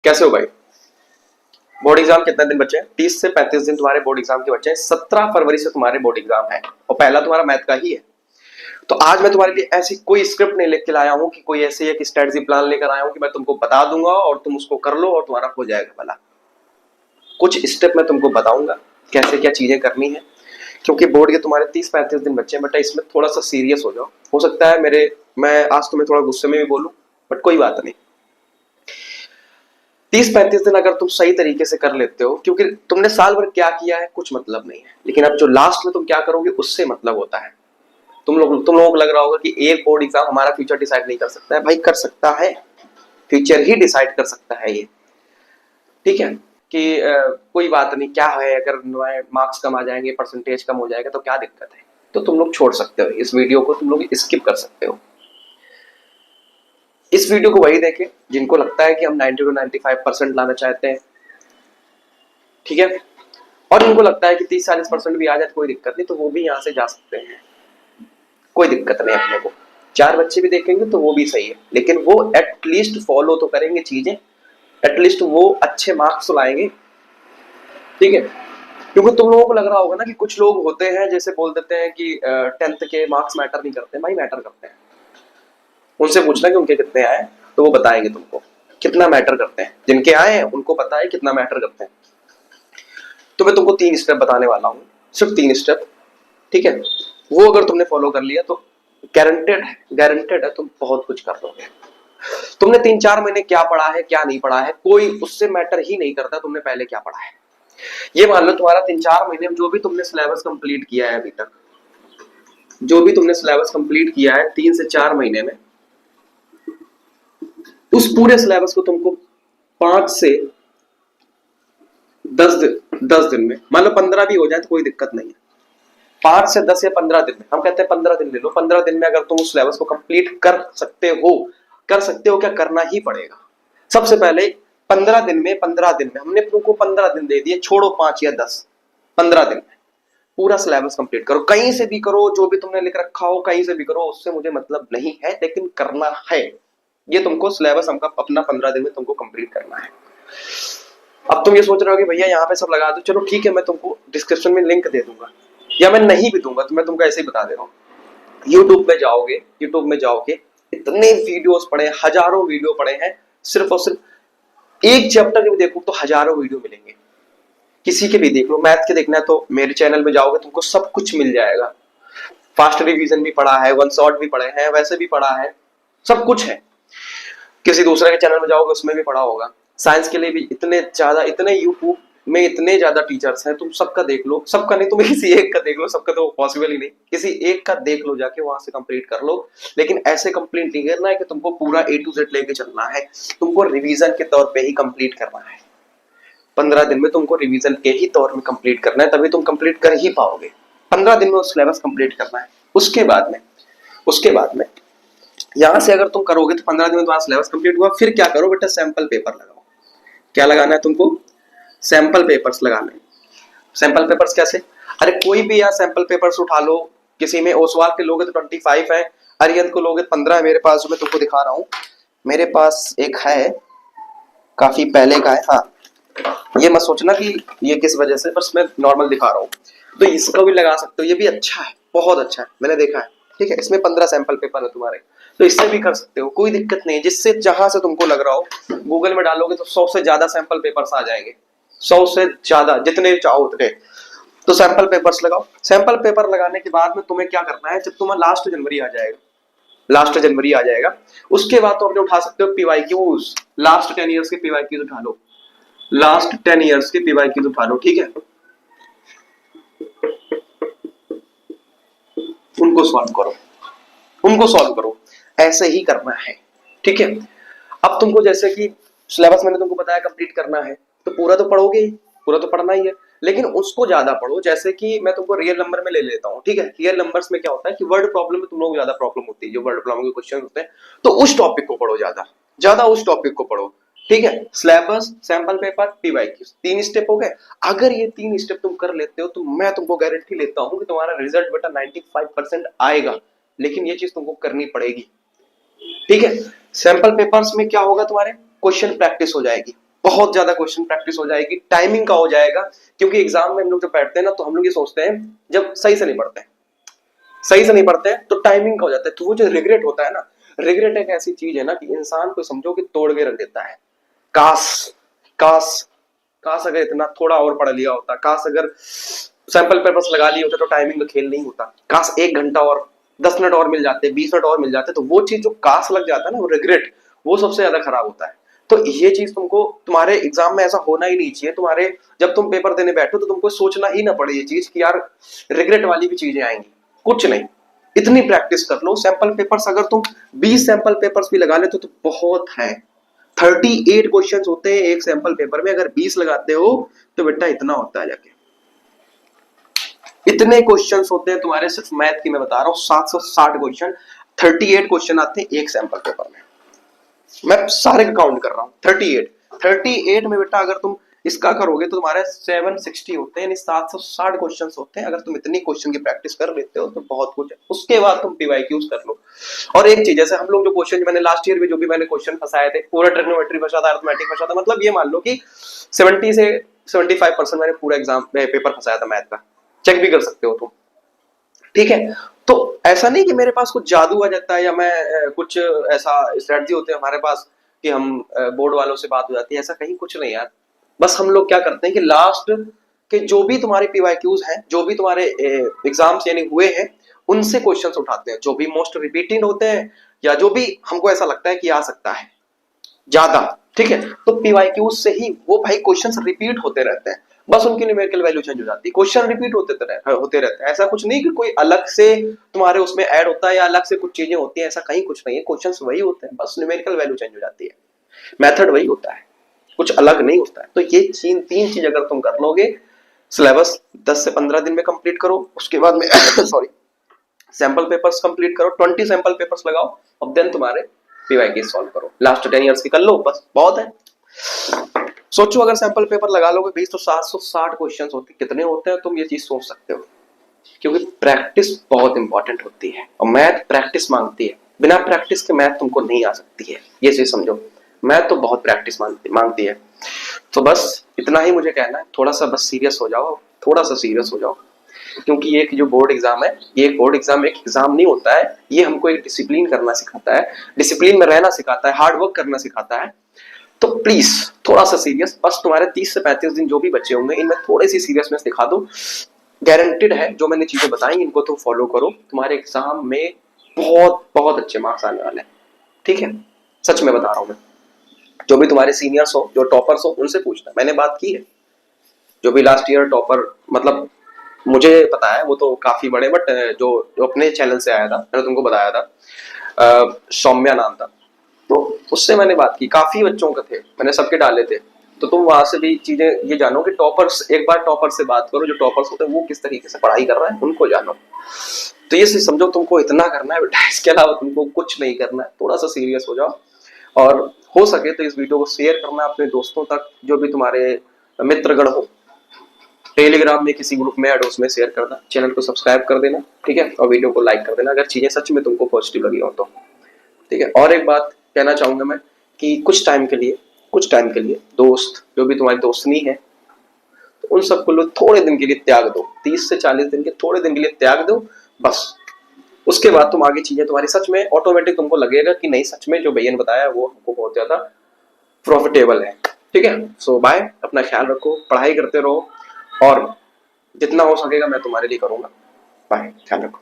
कैसे हो भाई? बोर्ड एग्जाम कितने दिन बचे हैं? 30 से 35 दिन तुम्हारे बोर्ड एग्जाम के बचे हैं। 17 फरवरी से तुम्हारे बोर्ड एग्जाम है और पहला तुम्हारा मैथ का ही है। तो आज मैं तुम्हारे लिए ऐसी कोई स्क्रिप्ट नहीं लेके लाया हूं कि कोई ऐसी एक स्ट्रेटजी प्लान लेकर आया हूं कि मैं तुमको बता दूंगा और तुम उसको कर लो और तुम्हारा हो जाएगा भला। कुछ स्टेप मैं तुमको बताऊंगा कैसे क्या चीजें करनी है, क्योंकि बोर्ड के तुम्हारे 30-35 दिन बचे हैं। बेटा इसमें थोड़ा सा सीरियस हो जाओ। हो सकता है मैं आज तुम्हें थोड़ा गुस्से में भी बोलूं, बट कोई बात नहीं। 30-35 दिन अगर तुम सही तरीके से कर लेते हो, क्योंकि तुमने साल भर क्या किया है कुछ मतलब नहीं है, लेकिन अब जो लास्ट में तुम क्या करोगे उससे मतलब होता है। तुम लोगों को लग रहा होगा कि एक बोर्ड एग्जाम हमारा फ्यूचर डिसाइड नहीं कर सकता है। भाई कर सकता है, फ्यूचर ही डिसाइड कर सकता है ये। ठीक है कि कोई बात नहीं, क्या है अगर मार्क्स कम आ जाएंगे, परसेंटेज कम हो जाएगा तो क्या दिक्कत है। तो तुम लोग छोड़ सकते हो इस वीडियो को, तुम लोग स्किप कर सकते हो। इस वीडियो को वही देखें जिनको लगता है कि हम 90 to 95% लाना चाहते हैं, ठीक है। और जिनको लगता है कि 30-40% भी आ जाए कोई दिक्कत नहीं, तो वो भी यहाँ से जा सकते हैं, कोई दिक्कत नहीं। अपने को 4 बच्चे भी देखेंगे तो वो भी सही है, लेकिन वो एटलीस्ट फॉलो तो करेंगे चीजें, एटलीस्ट वो अच्छे मार्क्स तो लाएंगे, ठीक है। क्योंकि तुम लोगों को लग रहा होगा ना कि कुछ लोग होते हैं जैसे बोल देते हैं कि 10th के मार्क्स मैटर नहीं करते। भाई मैटर करते हैं। उनसे पूछना कि उनके कितने आए तो वो बताएंगे तुमको कितना मैटर करते हैं। जिनके आए हैं उनको पता है कितना मैटर करते हैं। तो मैं तुमको 3 स्टेप बताने वाला हूँ, सिर्फ 3 स्टेप, ठीक है। वो अगर तुमने फॉलो कर लिया तो गारंटेड है तुम बहुत कुछ कर लोगे। तुमने 3-4 महीने क्या पढ़ा है क्या नहीं पढ़ा है कोई उससे मैटर ही नहीं करता, तुमने पहले क्या पढ़ा है। ये मान लो तुम्हारा 3-4 महीने में जो भी तुमने सिलेबस कंप्लीट किया है अभी तक, जो भी तुमने सिलेबस कंप्लीट किया है 3 से 4 महीने में, उस पूरे सिलेबस को तुमको 5 से 10 दिन में, मान लो 15 भी हो जाए तो कोई दिक्कत नहीं है। 5 से 10 या 15 दिन में, हम कहते हैं 15 दिन ले लो। 15 दिन में अगर तुम उस सिलेबस को कंप्लीट कर सकते हो क्या, करना ही पड़ेगा। सबसे पहले 15 दिन में हमने तुमको 15 दिन दे दिए, छोड़ो 5 या 10, 15 दिन में पूरा सिलेबस कंप्लीट करो। कहीं से भी करो, जो भी तुमने लिख रखा हो कहीं से भी करो, उससे मुझे मतलब नहीं है, लेकिन करना है। ये तुमको सिलेबस हमका अपना 15 दिन में तुमको कंप्लीट करना है। अब तुम ये सोच रहे हो कि भैया यहाँ पे सब लगा दो, चलो ठीक है, मैं तुमको डिस्क्रिप्शन में लिंक दे दूंगा या मैं नहीं भी दूंगा, तो मैं तुमको ऐसे ही बता दे रहा हूँ। यूट्यूब में जाओगे इतने वीडियोस पड़े, हजारों वीडियो पड़े हैं। सिर्फ और सिर्फ एक चैप्टर के भी देखो तो हजारों वीडियो मिलेंगे, किसी के भी देख लो। मैथ के देखना है तो मेरे चैनल में जाओगे तुमको सब कुछ मिल जाएगा। फास्ट रिवीजन भी पढ़ा है, वन शॉट भी पढ़े हैं, वैसे भी पढ़ा है, सब कुछ है। किसी दूसरे के चैनल में जाओगे उसमें भी पढ़ा होगा। साइंस के लिए भी इतने यूट्यूब में इतने ज्यादा टीचर्स हैं, तुम सबका देख लो। सबका नहीं, तुम किसी एक का देख लो, सबका तो पॉसिबल ही नहीं, किसी एक का देख लो जाके, वहां से कंप्लीट कर लो। लेकिन ऐसे कंप्लीट नहीं करना है कि तुमको पूरा A to Z लेके चलना है, तुमको रिवीजन के तौर पे ही कंप्लीट करना है। 15 दिन में तुमको रिवीजन के ही तौर में कंप्लीट करना है, तभी तुम कंप्लीट कर ही पाओगे। 15 दिन में उस सिलेबस कंप्लीट करना है। उसके बाद में यहां से अगर तुम करोगे तो 15 दिन में तुम्हारा सिलेबस कंप्लीट हुआ। फिर क्या करो बेटा, सैंपल पेपर लगाओ। क्या लगाना है तुमको? सैंपल पेपर्स लगाने। सैंपल पेपर्स कैसे? अरे कोई भी यार सैंपल पेपर्स उठा लो। किसी में ओसवाल के लोगे तो 25 है, अरिहंत को लोगे 15 है। मेरे पास, जो मैं तुमको दिखा रहा हूँ, मेरे पास एक है, काफी पहले का है। हाँ, ये मत सोचना कि ये किस वजह से, बस मैं नॉर्मल दिखा रहा हूँ। तो इसका भी लगा सकते हो, ये भी अच्छा है, बहुत अच्छा है, मैंने देखा है, ठीक है। इसमें 15 सैंपल पेपर है तुम्हारे, तो इससे भी कर सकते हो, कोई दिक्कत नहीं है। जिससे जहां से तुमको लग रहा हो, गूगल में डालोगे तो 100 से ज्यादा सैंपल पेपर्स आ जाएंगे, 100 से ज्यादा, जितने चाहो उतने। तो सैंपल पेपर्स लगाओ। सैंपल पेपर लगाने के बाद में तुम्हें क्या करना है, जब तुम्हारा लास्ट जनवरी आ जाएगा, उसके बाद तो अपने उठा सकते हो PYQs। लास्ट 10 ईयर्स के PYQs उठा लो, लास्ट 10 ईयर्स के PYQs उठा लो, ठीक है। उनको सॉल्व करो, ऐसे ही करना है, ठीक है। अब तुमको जैसे कि सिलेबस मैंने तुमको बताया कंप्लीट करना है, तो पूरा तो पढ़ोगे ही, पूरा तो पढ़ना ही है, लेकिन उसको ज्यादा पढ़ो। जैसे कि मैं तुमको रियल नंबर में ले लेता हूँ, ठीक है। रियल नंबर्स में क्या होता है कि वर्ड प्रॉब्लम में तुम लोग ज्यादा प्रॉब्लम होती है, जो वर्ड प्रॉब्लम के क्वेश्चन होते हैं, तो उस टॉपिक को पढ़ो, ज्यादा उस टॉपिक को पढ़ो, ठीक है। Syllabus, sample paper, PYQs, 3 step हो गए। अगर ये 3 स्टेप तुम कर लेते हो तो मैं तुमको गारंटी लेता हूं कि तुम्हारा रिजल्ट बेटा 95% आएगा। लेकिन ये चीज तुमको करनी पड़ेगी, ठीक है। सैंपल पेपर्स में क्या होगा, तुम्हारे क्वेश्चन प्रैक्टिस हो जाएगी, बहुत ज्यादा क्वेश्चन प्रैक्टिस हो जाएगी, टाइमिंग का हो जाएगा। क्योंकि एग्जाम में हम लोग जब बैठते हैं ना, तो हम लोग ये सोचते हैं, जब सही से नहीं पढ़ते हैं, सही से नहीं पढ़ते हैं तो टाइमिंग का हो जाता है। तो वो जो रिग्रेट होता है ना, रिग्रेट एक ऐसी चीज है ना कि इंसान को समझो कि तोड़ के रख देता है। काश काश काश अगर इतना थोड़ा और पढ़ लिया होता, काश अगर सैंपल पेपर्स लगा लिए होते तो टाइमिंग का खेल नहीं होता, काश 1 घंटा और 10 मिनट और मिल जाते, 20 मिनट और मिल जाते। तो वो चीज जो काश लग जाता है ना, वो रिग्रेट, वो सबसे ज्यादा खराब होता है। तो ये चीज तुमको तुम्हारे एग्जाम में ऐसा होना ही नहीं चाहिए। तुम्हारे जब तुम पेपर देने बैठो तो तुमको सोचना ही ना पड़े ये चीज कि यार रिग्रेट वाली भी चीजें आएंगी, कुछ नहीं। इतनी प्रैक्टिस कर लो। सैंपल पेपर्स अगर तुम 20 सैंपल पेपर्स भी लगा लेते तो बहुत है। 38 क्वेश्चंस होते हैं एक सैंपल पेपर में, अगर 20 लगाते हो तो बेटा इतना होता है जाके, इतने क्वेश्चंस होते हैं तुम्हारे। सिर्फ मैथ की मैं बता रहा हूं, 760 क्वेश्चन, 38 क्वेश्चन आते हैं एक सैंपल पेपर में। मैं सारे का काउंट कर रहा हूं, 38 में बेटा अगर तुम इसका करोगे तो तुम्हारे 760 होते हैं, यानी 760 क्वेश्चंस होते हैं। अगर तुम इतनी क्वेश्चन की प्रैक्टिस कर लेते हो तो बहुत कुछ है। उसके बाद तुम पीवाईक्यूज कर लो। और एक चीज, जैसे हम लोग जो क्वेश्चन मैंने लास्ट ईयर में जो भी मैंने क्वेश्चन फंसाए थे, पूरा ट्रिग्नोमेट्री फंसा था, अरिथमेटिक फंसा था, मतलब ये मान लो कि 70 से 75% मैंने पूरा एग्जाम पेपर फंसाया था मैथ का। चेक भी कर सकते हो तुम, ठीक है। तो ऐसा नहीं कि मेरे पास कुछ जादू आ जाता है या मैं कुछ ऐसा स्ट्रेटजी होते हैं हमारे पास कि हम बोर्ड वालों से बात हो जाती है, ऐसा कहीं कुछ नहीं यार। बस हम लोग क्या करते हैं कि लास्ट के जो भी तुम्हारे पीवाईक्यूज हैं, जो भी तुम्हारे एग्जाम्स यानी हुए हैं, उनसे क्वेश्चंस उठाते हैं, जो भी मोस्ट रिपीटेड होते हैं या जो भी हमको ऐसा लगता है कि आ सकता है ज्यादा, ठीक है। तो पीवाईक्यूज से ही वो भाई क्वेश्चंस रिपीट होते रहते हैं, बस उनकी न्यूमेरिकल वैल्यू चेंज हो जाती है। क्वेश्चन रिपीट होते रहते हैं। ऐसा कुछ नहीं कि कोई अलग से तुम्हारे उसमें ऐड होता है या अलग से कुछ चीजें होती हैं, ऐसा कहीं कुछ नहीं है। क्वेश्चंस वही होते हैं, बस न्यूमेरिकल वैल्यू चेंज हो जाती है, मेथड वही होता है, कुछ अलग नहीं होता है। तो ये तीन चीज अगर तुम कर लोगे, सिलेबस 10 से 15 दिन में कंप्लीट करो, उसके बाद में सॉरी सैंपल पेपर्स कंप्लीट करो, 20 सैंपल पेपर्स लगाओ, और देन तुम्हारे पीवाईक्यू सॉल्व करो। लास्ट 10 इयर्स की कर लो, बस बहुत है। सोचो अगर सैंपल पेपर लगा लोगे 20 तो 760 क्वेश्चंस होते, कितने होते हैं तुम ये चीज सोच सकते हो। क्योंकि प्रैक्टिस बहुत इंपॉर्टेंट होती है और मैथ प्रैक्टिस मांगती है। बिना प्रैक्टिस के मैथ तुमको नहीं आ सकती है, ये चीज समझो। मैथ तो बहुत प्रैक्टिस मांगती है। तो बस इतना ही मुझे कहना है, थोड़ा सा बस सीरियस हो जाओ, थोड़ा सा सीरियस हो जाओ। क्योंकि ये जो बोर्ड एग्जाम है, ये बोर्ड एग्जाम एक एग्जाम नहीं होता है, ये हमको एक डिसिप्लिन करना सिखाता है, डिसिप्लिन में रहना सिखाता है, हार्ड वर्क करना सिखाता है। तो प्लीज थोड़ा सा सीरियस, बस तुम्हारे 30 से 35 दिन जो भी बचे होंगे, इनमें थोड़ी सी सीरियसनेस दिखा दो। गारंटेड है जो मैंने चीजें बताई इनको तुम फॉलो करो, तुम्हारे एग्जाम में बहुत बहुत अच्छे मार्क्स आने वाले हैं, ठीक है। सच में बता रहा हूं मैं। जो भी तुम्हारे सीनियर्स हो, जो टॉपर्स हो, उनसे पूछना, मैंने बात की है। जो भी लास्ट ईयर टॉपर, मतलब मुझे पता है वो तो काफी बड़े, बट जो अपने चैनल से आया था, मैंने तुमको बताया था, सौम्या नाम था, तो उससे मैंने बात की। काफी बच्चों के थे, मैंने सबके डाले थे। तो तुम वहां से भी चीजें ये जानो कि टॉपर्स, एक बार टॉपर से बात करो, जो टॉपर्स होते हैं वो किस तरीके से पढ़ाई कर रहे हैं, उनको जानो। तो ये समझो तुमको इतना करना है बेटा, इसके अलावा तुमको कुछ नहीं करना है। थोड़ा सा सीरियस हो जाओ, और हो सके तो इस वीडियो को शेयर करना अपने दोस्तों तक, जो भी तुम्हारे मित्रगण हो। टेलीग्राम में किसी ग्रुप में ऐड, उसमें शेयर करना, चैनल को सब्सक्राइब कर देना, ठीक है, और वीडियो को लाइक कर देना अगर चीजें सच में तुमको पॉजिटिव लगी हो तो, ठीक है। और एक बात कहना चाहूंगा मैं कि कुछ टाइम के लिए दोस्त, जो भी तुम्हारी दोस्तनी है, तो उन सबको लो थोड़े दिन के लिए त्याग दो, 30 से 40 दिन के थोड़े दिन के लिए त्याग दो बस। उसके बाद तुम आगे चीजें तुम्हारी सच में ऑटोमेटिक तुमको लगेगा कि नहीं, सच में जो भैया ने बताया वो हमको बहुत ज्यादा प्रॉफिटेबल है, ठीक है। सो बाय, अपना ख्याल रखो, पढ़ाई करते रहो, और जितना हो सकेगा मैं तुम्हारे लिए करूंगा। बाय, ख्याल रखो।